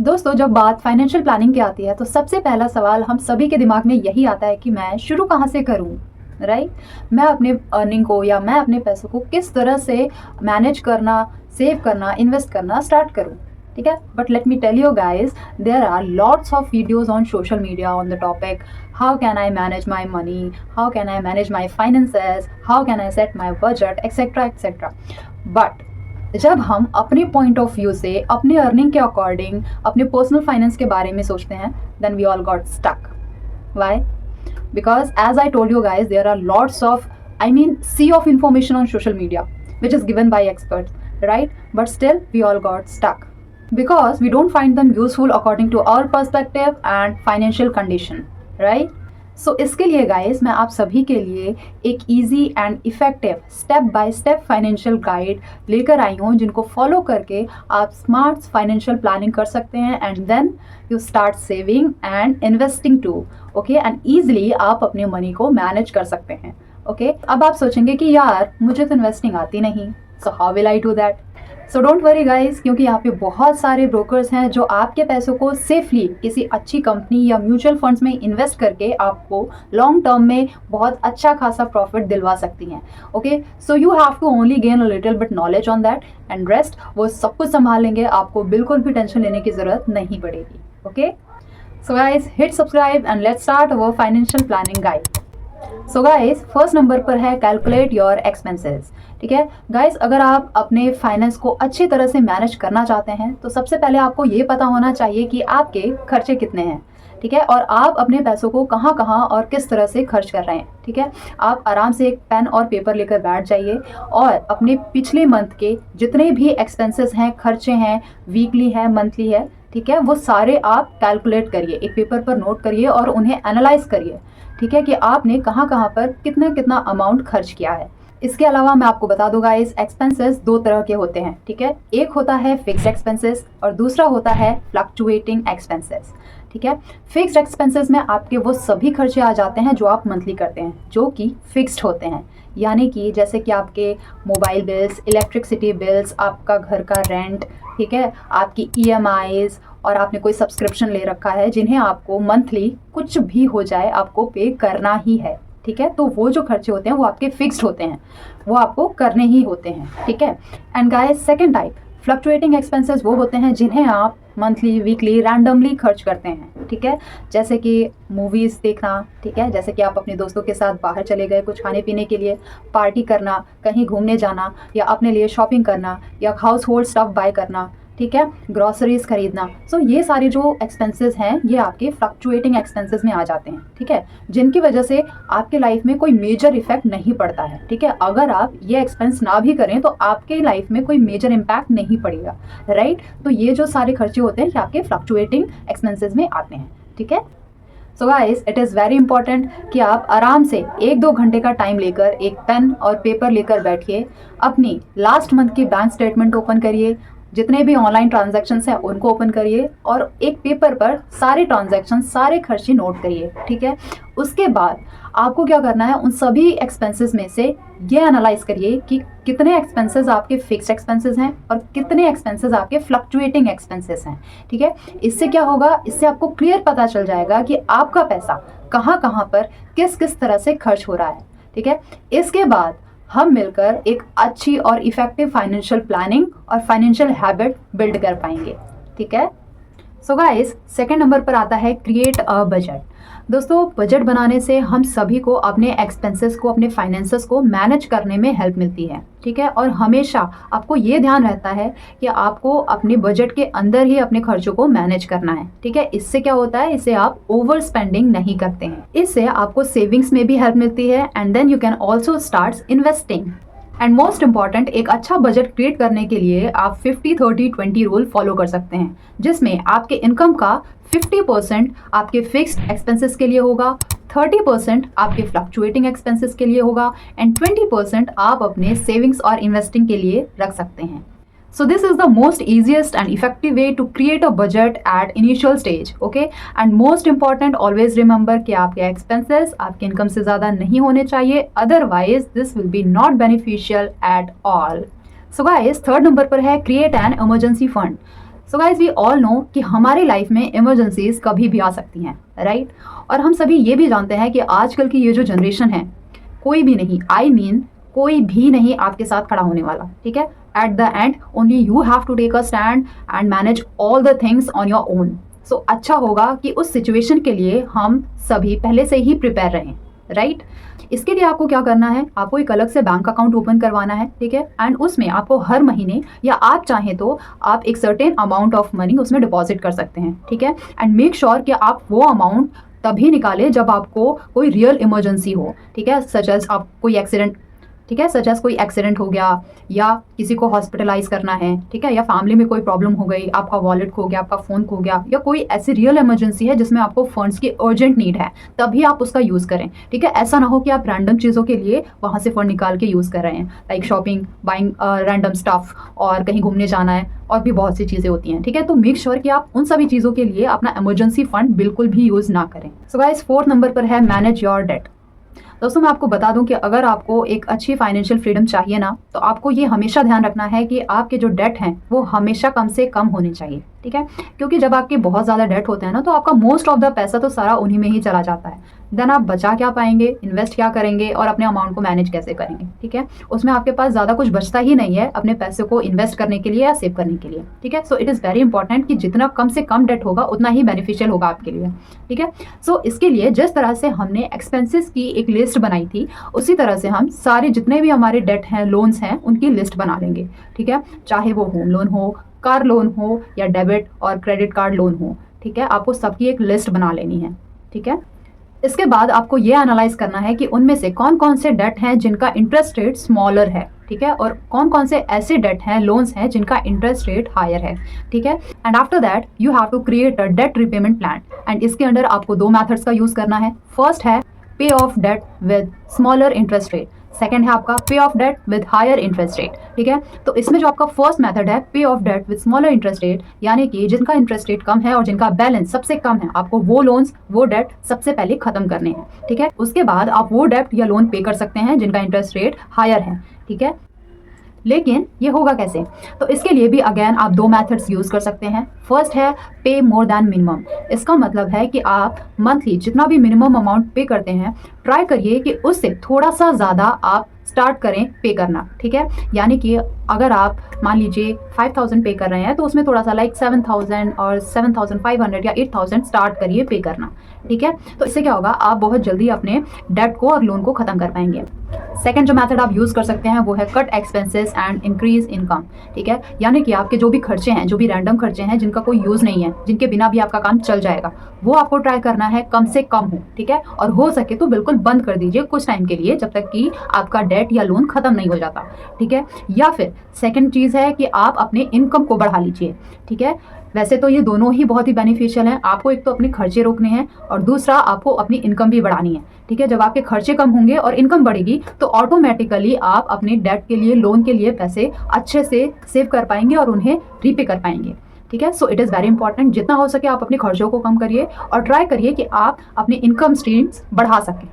दोस्तों, जब बात फाइनेंशियल प्लानिंग की आती है तो सबसे पहला सवाल हम सभी के दिमाग में यही आता है कि मैं शुरू कहाँ से करूँ, राइट? मैं अपने अर्निंग को या मैं अपने पैसों को किस तरह से मैनेज करना, सेव करना, इन्वेस्ट करना स्टार्ट करूँ, ठीक है? But let me tell you guys, there are lots of videos on social media on the topic how can I manage my money, how can I manage my finances, how can I set my budget, etcetera etcetera. But जब हम अपने point of view से अपने earning के according अपने personal finance के बारे में सोचते हैं, then we all got stuck. Why? Because as I told you guys, there are lots of sea of information on social media which is given by experts, right? But still we all got stuck because we don't find them useful according to our perspective and financial condition, right? सो इसके लिए guys मैं आप सभी के लिए एक easy and effective step by step financial guide लेकर आई हूँ, जिनको फॉलो करके आप स्मार्ट फाइनेंशियल प्लानिंग कर सकते हैं and then you start saving and investing too, okay? And easily आप अपने मनी को मैनेज कर सकते हैं, ओके? अब आप सोचेंगे कि यार मुझे तो इन्वेस्टिंग आती नहीं, so how will I do that? So don't worry guys, क्योंकि यहाँ पे बहुत सारे ब्रोकर्स हैं जो आपके पैसों को सेफली किसी अच्छी कंपनी या म्यूचुअल फंड्स में इन्वेस्ट करके आपको लॉन्ग टर्म में बहुत अच्छा खासा प्रॉफिट दिलवा सकती हैं, okay? So you have to only gain a little bit knowledge on that and rest वो सब कुछ संभाल लेंगे, आपको बिल्कुल भी टेंशन लेने की ज़रूरत नहीं पड़ेगी, okay? So guys, hit subscribe and let's start our financial planning guide. So guys, first number पर है कैलकुलेट योर एक्सपेंसेस, ठीक है? गाइज, अगर आप अपने फाइनेंस को अच्छी तरह से मैनेज करना चाहते हैं तो सबसे पहले आपको ये पता होना चाहिए कि आपके खर्चे कितने हैं, ठीक है? और आप अपने पैसों को कहाँ कहाँ और किस तरह से खर्च कर रहे हैं, ठीक है? आप आराम से एक पेन और पेपर लेकर बैठ जाइए और अपने पिछले मंथ के जितने भी एक्सपेंसेस हैं, खर्चे हैं, वीकली है, मंथली है, ठीक है, वो सारे आप कैलकुलेट करिए, एक पेपर पर नोट करिए और उन्हें एनालाइज करिए, ठीक है, कि आपने कहाँ कहाँ पर कितना कितना अमाउंट खर्च किया है। इसके अलावा मैं आपको बता दूंगा, इस एक्सपेंसेस दो तरह के होते हैं, ठीक है? एक होता है फिक्स्ड एक्सपेंसेस और दूसरा होता है फ्लक्चुएटिंग एक्सपेंसेस, ठीक है? फिक्स्ड एक्सपेंसेस में आपके वो सभी खर्चे आ जाते हैं जो आप मंथली करते हैं, जो कि फिक्स्ड होते हैं, यानी कि जैसे कि आपके मोबाइल बिल्स, इलेक्ट्रिसिटी बिल्स, आपका घर का रेंट, ठीक है, आपकी EMIs और आपने कोई सब्सक्रिप्शन ले रखा है जिन्हें आपको मंथली कुछ भी हो जाए आपको पे करना ही है, ठीक है? तो वो जो खर्चे होते हैं वो आपके फिक्स्ड होते हैं, वो आपको करने ही होते हैं, ठीक है? And guys, second type fluctuating expenses वो होते हैं जिन्हें आप मंथली, वीकली, रैंडमली खर्च करते हैं, ठीक है? जैसे कि मूवीज़ देखना, ठीक है? जैसे कि आप अपने दोस्तों के साथ बाहर चले गए कुछ खाने पीने के लिए, पार्टी करना, कहीं घूमने जाना या अपने लिए शॉपिंग करना या हाउस होल्ड स्टफ बाय करना, ठीक है, ग्रॉसरीज खरीदना। सो ये सारे जो एक्सपेंसेस हैं ये आपके फ्लक्चुएटिंग एक्सपेंसेस में आ जाते हैं, ठीक है, जिनकी वजह से आपके लाइफ में कोई मेजर इफेक्ट नहीं पड़ता है, ठीक है? अगर आप ये एक्सपेंस ना भी करें तो आपके लाइफ में कोई मेजर इम्पैक्ट नहीं पड़ेगा, राइट? तो ये जो सारे खर्चे होते हैं ये आपके फ्लक्चुएटिंग एक्सपेंसेस में आते हैं, ठीक है? So guys, it is very important कि आप आराम से 1-2 घंटे का टाइम लेकर एक पेन और पेपर लेकर बैठिए, अपनी लास्ट मंथ की बैंक स्टेटमेंट ओपन करिए, जितने भी ऑनलाइन ट्रांजैक्शंस हैं उनको ओपन करिए और एक पेपर पर सारे ट्रांजैक्शन, सारे खर्चे नोट करिए, ठीक है? उसके बाद आपको क्या करना है, उन सभी एक्सपेंसेस में से ये एनालाइज करिए कि कितने एक्सपेंसेस आपके फिक्स्ड एक्सपेंसेस हैं और कितने एक्सपेंसेस आपके फ्लक्चुएटिंग एक्सपेंसेस हैं, ठीक है? इससे क्या होगा, इससे आपको क्लियर पता चल जाएगा कि आपका पैसा कहाँ कहाँ पर किस किस तरह से खर्च हो रहा है, ठीक है? इसके बाद हम मिलकर एक अच्छी और इफेक्टिव फाइनेंशियल प्लानिंग और फाइनेंशियल हैबिट बिल्ड कर पाएंगे, ठीक है? सो गाइस, सेकंड नंबर पर आता है क्रिएट अ बजट। दोस्तों, बजट बनाने से हम सभी को अपने एक्सपेंसेस को, अपने फाइनेंसेस को मैनेज करने में हेल्प मिलती है, ठीक है? और हमेशा आपको ये ध्यान रहता है कि आपको अपने बजट के अंदर ही अपने खर्चों को मैनेज करना है, ठीक है? इससे क्या होता है, इससे आप ओवर स्पेंडिंग नहीं करते हैं, इससे आपको सेविंग्स में भी हेल्प मिलती है and then you can also start investing. And most important, एक अच्छा बजट क्रिएट करने के लिए आप 50-30-20 रूल फॉलो कर सकते हैं, जिसमें आपके इनकम का 50% आपके फिक्स्ड एक्सपेंसेस के लिए होगा, 30% आपके फ्लक्चुएटिंग एक्सपेंसेस के लिए होगा एंड 20% आप अपने सेविंग्स और इन्वेस्टिंग के लिए रख सकते हैं। So this is the most easiest and effective way to create a budget at initial stage, okay? And most important, always remember कि आपके expenses आपके income से ज़्यादा नहीं होने चाहिए, otherwise this will be not beneficial at all. So guys, third number पर है create an emergency fund. So guys we all know कि हमारी लाइफ में इमरजेंसीज कभी भी आ सकती हैं, राइट? और हम सभी ये भी जानते हैं कि आजकल की ये जो जनरेशन है, कोई भी नहीं, आई मीन कोई भी नहीं आपके साथ खड़ा होने वाला, ठीक है? At the end only you have to take a stand and manage all the things on your own. So अच्छा होगा कि उस सिचुएशन के लिए हम सभी पहले से ही प्रिपेयर रहें, राइट? इसके लिए आपको क्या करना है, आपको एक अलग से बैंक अकाउंट ओपन करवाना है, ठीक है? एंड उसमें आपको हर महीने या आप चाहें तो आप एक सर्टेन अमाउंट ऑफ मनी उसमें डिपॉजिट कर सकते हैं, ठीक है? एंड मेक श्योर कि आप वो अमाउंट तभी निकालें जब आपको कोई रियल इमरजेंसी हो, ठीक है? सच एज आप कोई एक्सीडेंट, ठीक है, सच एज कोई एक्सीडेंट हो गया या किसी को हॉस्पिटलाइज करना है, ठीक है, या फैमिली में कोई प्रॉब्लम हो गई, आपका वॉलेट खो गया, आपका फ़ोन खो गया, या कोई ऐसी रियल इमरजेंसी है जिसमें आपको फंड्स की अर्जेंट नीड है, तभी आप उसका यूज़ करें, ठीक है? ऐसा ना हो कि आप रैंडम चीज़ों के लिए वहाँ से फंड निकाल के यूज़ कर रहे हैं, like shopping, buying random stuff, और कहीं घूमने जाना है, और भी बहुत सी चीज़ें होती हैं, ठीक है? तो मेक श्योर कि आप उन सभी चीज़ों के लिए अपना इमरजेंसी फंड बिल्कुल भी यूज़ ना करें। सो गाइस, 4th नंबर पर है मैनेज योर डेट। दोस्तों मैं आपको बता दूं कि अगर आपको एक अच्छी फाइनेंशियल फ्रीडम चाहिए ना, तो आपको ये हमेशा ध्यान रखना है कि आपके जो डेट हैं वो हमेशा कम से कम होने चाहिए, ठीक है? क्योंकि जब आपके बहुत ज़्यादा डेट होते हैं ना, तो आपका मोस्ट ऑफ द पैसा तो सारा उन्हीं में ही चला जाता है। देन आप बचा क्या पाएंगे, इन्वेस्ट क्या करेंगे, और अपने अमाउंट को मैनेज कैसे करेंगे, ठीक है? उसमें आपके पास ज़्यादा कुछ बचता ही नहीं है अपने पैसे को इन्वेस्ट करने के लिए या सेव करने के लिए, ठीक है? So it is very important कि जितना कम से कम डेट होगा उतना ही बेनिफिशियल होगा आपके लिए, ठीक है? सो इसके लिए जिस तरह से हमने एक्सपेंसेस की एक लिस्ट बनाई थी, उसी तरह से हम सारे जितने भी हमारे डेट हैं, लोन्स हैं, उनकी लिस्ट बना लेंगे, ठीक है? चाहे वो होम लोन हो, कार लोन हो, या डेबिट और क्रेडिट कार्ड लोन हो, ठीक है? आपको सबकी एक लिस्ट बना लेनी है, ठीक है? इसके बाद आपको ये एनालाइज करना है कि उनमें से कौन कौन से डेट हैं जिनका इंटरेस्ट रेट स्मॉलर है, ठीक है? और कौन कौन से ऐसे डेट हैं, लोन्स हैं, जिनका इंटरेस्ट रेट हायर है, ठीक है? And after that you have to create a debt repayment plan. And इसके अंदर आपको 2 मेथड्स का यूज़ करना है। फर्स्ट है pay off debt with smaller interest rate, second है आपका pay off debt with higher interest rate, ठीक है? तो इसमें जो आपका फर्स्ट मेथड है pay off debt with smaller interest rate, यानी कि जिनका इंटरेस्ट रेट कम है और जिनका बैलेंस सबसे कम है, आपको वो लोन्स, वो डेट सबसे पहले खत्म करने हैं, ठीक है? उसके बाद आप वो डेट या लोन पे कर सकते हैं जिनका इंटरेस्ट रेट हायर है, ठीक है? लेकिन ये होगा कैसे? तो इसके लिए भी अगेन आप 2 मेथड्स यूज़ कर सकते हैं। फर्स्ट है पे मोर दैन मिनिमम। इसका मतलब है कि आप मंथली जितना भी मिनिमम अमाउंट पे करते हैं, ट्राई करिए कि उससे थोड़ा सा ज़्यादा आप स्टार्ट करें पे करना, ठीक है? यानी कि अगर आप मान लीजिए 5000 पे कर रहे हैं, तो उसमें थोड़ा सा लाइक 7000 और 7500 या 8000 स्टार्ट करिए पे करना, ठीक है? तो इससे क्या होगा, आप बहुत जल्दी अपने डेट को और लोन को ख़त्म कर पाएंगे। सेकंड जो मेथड आप यूज़ कर सकते हैं वो है cut expenses and increase income, ठीक है? यानी कि आपके जो भी खर्चे हैं, जो भी रैंडम खर्चे हैं जिनका कोई यूज़ नहीं है, जिनके बिना भी आपका काम चल जाएगा, वो आपको ट्राई करना है कम से कम हो, ठीक है? और हो सके तो बिल्कुल बंद कर दीजिए कुछ टाइम के लिए, जब तक कि आपका डेट या लोन ख़त्म नहीं हो जाता, ठीक है? या फिर सेकंड चीज़ है कि आप अपने इनकम को बढ़ा लीजिए, ठीक है? वैसे तो ये दोनों ही बहुत ही बेनिफिशियल हैं। आपको एक तो अपने खर्चे रोकने हैं और दूसरा आपको अपनी इनकम भी बढ़ानी है, ठीक है? जब आपके खर्चे कम होंगे और इनकम बढ़ेगी तो ऑटोमेटिकली आप अपने डेट के लिए, लोन के लिए पैसे अच्छे से सेव कर पाएंगे और उन्हें रीपे कर पाएंगे, ठीक है? So it is very important, जितना हो सके आप अपने खर्चों को कम करिए और ट्राई करिए कि आप अपनी इनकम स्ट्रीम्स बढ़ा सकें।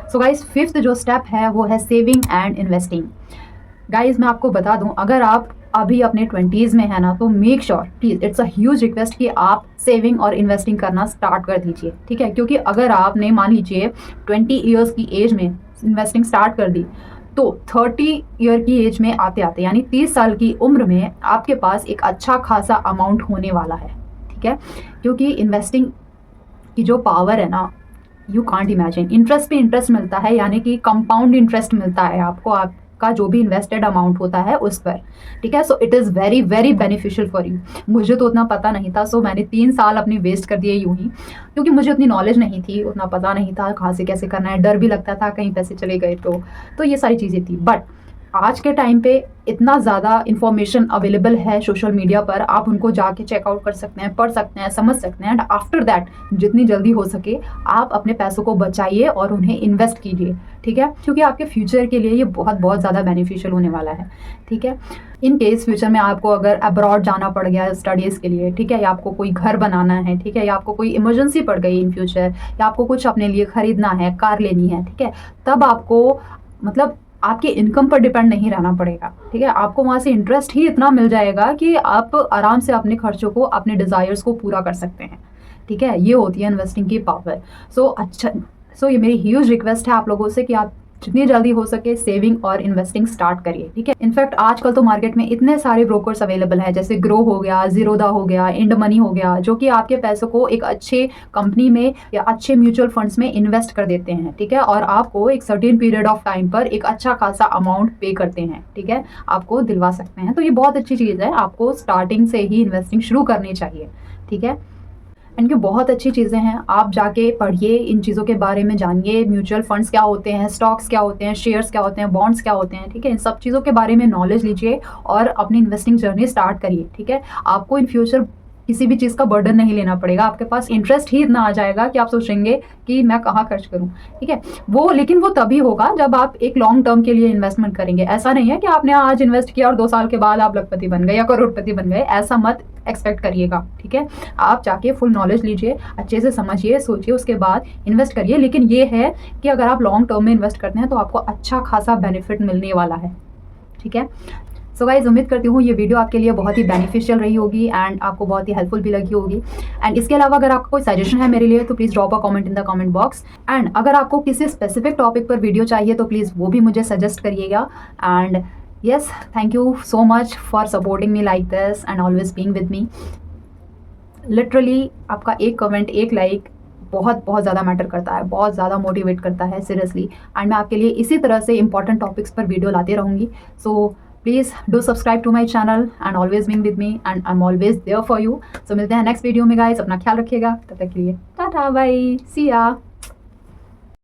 सो गाइज, 5th जो स्टेप है वो है सेविंग एंड इन्वेस्टिंग। गाइज मैं आपको बता दूं, अगर आप अभी अपने 20s में है ना, तो make sure please, it's a huge request कि आप सेविंग और इन्वेस्टिंग करना स्टार्ट कर दीजिए, ठीक है? क्योंकि अगर आपने मान लीजिए 20 ईयर्स की एज में इन्वेस्टिंग स्टार्ट कर दी, तो 30 ईयर की एज में आते आते, यानी 30 साल की उम्र में आपके पास एक अच्छा खासा अमाउंट होने वाला है, ठीक है? क्योंकि इन्वेस्टिंग की जो पावर है ना, यू कांट इमेजिन। इंटरेस्ट पे इंटरेस्ट मिलता है, यानी कि कंपाउंड इंटरेस्ट मिलता है आपको, आपका जो भी इन्वेस्टेड अमाउंट होता है उस पर, ठीक है? So it is very very beneficial for you. मुझे तो उतना पता नहीं था, सो मैंने 3 साल अपने वेस्ट कर दिए यूं ही, क्योंकि मुझे उतनी नॉलेज नहीं थी, उतना पता नहीं था कहाँ से कैसे करना है, डर भी लगता था कहीं पैसे चले गए तो ये सारी चीज़ें थी। बट आज के टाइम पे इतना ज़्यादा इन्फॉर्मेशन अवेलेबल है सोशल मीडिया पर, आप उनको जाके चेकआउट कर सकते हैं, पढ़ सकते हैं, समझ सकते हैं। एंड आफ्टर दैट जितनी जल्दी हो सके आप अपने पैसों को बचाइए और उन्हें इन्वेस्ट कीजिए, ठीक है? क्योंकि आपके फ्यूचर के लिए ये बहुत बहुत ज़्यादा बेनिफिशियल होने वाला है, ठीक है? इन केस फ्यूचर में आपको अगर अब्रॉड जाना पड़ गया स्टडीज़ के लिए, ठीक है, या आपको कोई घर बनाना है, ठीक है, या आपको कोई इमरजेंसी पड़ गई इन फ्यूचर, या आपको कुछ अपने लिए ख़रीदना है, कार लेनी है, ठीक है, तब आपको मतलब आपके इनकम पर डिपेंड नहीं रहना पड़ेगा, ठीक है। आपको वहाँ से इंटरेस्ट ही इतना मिल जाएगा कि आप आराम से अपने खर्चों को, अपने डिज़ायर्स को पूरा कर सकते हैं, ठीक है। ये होती है इन्वेस्टिंग की पावर। सो ये मेरी ह्यूज रिक्वेस्ट है आप लोगों से कि आप जितनी जल्दी हो सके सेविंग और इन्वेस्टिंग स्टार्ट करिए, ठीक है। इनफैक्ट आजकल तो मार्केट में इतने सारे ब्रोकर्स अवेलेबल हैं, जैसे ग्रो हो गया, जीरोदा हो गया, इंड मनी हो गया, जो कि आपके पैसों को एक अच्छे कंपनी में या अच्छे म्यूचुअल फंड्स में इन्वेस्ट कर देते हैं, ठीक है। और आपको एक सर्टेन पीरियड ऑफ टाइम पर एक अच्छा खासा अमाउंट पे करते हैं, ठीक है, आपको दिलवा सकते हैं। तो ये बहुत अच्छी चीज़ है, आपको स्टार्टिंग से ही इन्वेस्टिंग शुरू करनी चाहिए, ठीक है। इनकी बहुत अच्छी चीज़ें हैं, आप जाके पढ़िए, इन चीज़ों के बारे में जानिए, म्यूचुअल फंड्स क्या होते हैं, स्टॉक्स क्या होते हैं, शेयर्स क्या होते हैं, बॉन्ड्स क्या होते हैं, ठीक है। इन सब चीज़ों के बारे में नॉलेज लीजिए और अपनी इन्वेस्टिंग जर्नी स्टार्ट करिए, ठीक है। आपको इन फ्यूचर किसी भी चीज़ का बर्डन नहीं लेना पड़ेगा, आपके पास इंटरेस्ट ही इतना आ जाएगा कि आप सोचेंगे कि मैं कहाँ खर्च करूँ, ठीक है। लेकिन वो तभी होगा जब आप एक लॉन्ग टर्म के लिए इन्वेस्टमेंट करेंगे। ऐसा नहीं है कि आपने आज इन्वेस्ट किया और 2 साल के बाद आप लखपति बन गए या करोड़पति बन गए, ऐसा मत एक्सपेक्ट करिएगा, ठीक है। आप जाके फुल नॉलेज लीजिए, अच्छे से समझिए, सोचिए, उसके बाद इन्वेस्ट करिए। लेकिन ये है कि अगर आप लॉन्ग टर्म में इन्वेस्ट करते हैं तो आपको अच्छा खासा बेनिफिट मिलने वाला है, ठीक है। सो गाइज, उम्मीद करती हूँ ये वीडियो आपके लिए बहुत ही बेनिफिशियल रही होगी एंड आपको बहुत ही हेल्पफुल भी लगी होगी। एंड इसके अलावा अगर आपको कोई सजेशन है मेरे लिए तो please drop a comment in the comment box. And अगर आपको किसी स्पेसिफिक टॉपिक पर वीडियो चाहिए तो प्लीज़ वो भी मुझे सजेस्ट करिएगा। And yes, thank you so much for supporting me like this and always being with me. Literally आपका एक कमेंट, एक लाइक बहुत बहुत ज़्यादा मैटर करता है, बहुत ज़्यादा मोटिवेट करता है सीरियसली। एंड मैं आपके लिए इसी तरह से इंपॉर्टेंट टॉपिक्स पर वीडियो लाते रहूँगी। So please do subscribe to my channel and always being with me and I am always there for you. So मिलते हैं नेक्स्ट वीडियो में गाइस, अपना ख्याल रखिएगा, तब तक के लिए टाटा बाय, सी या।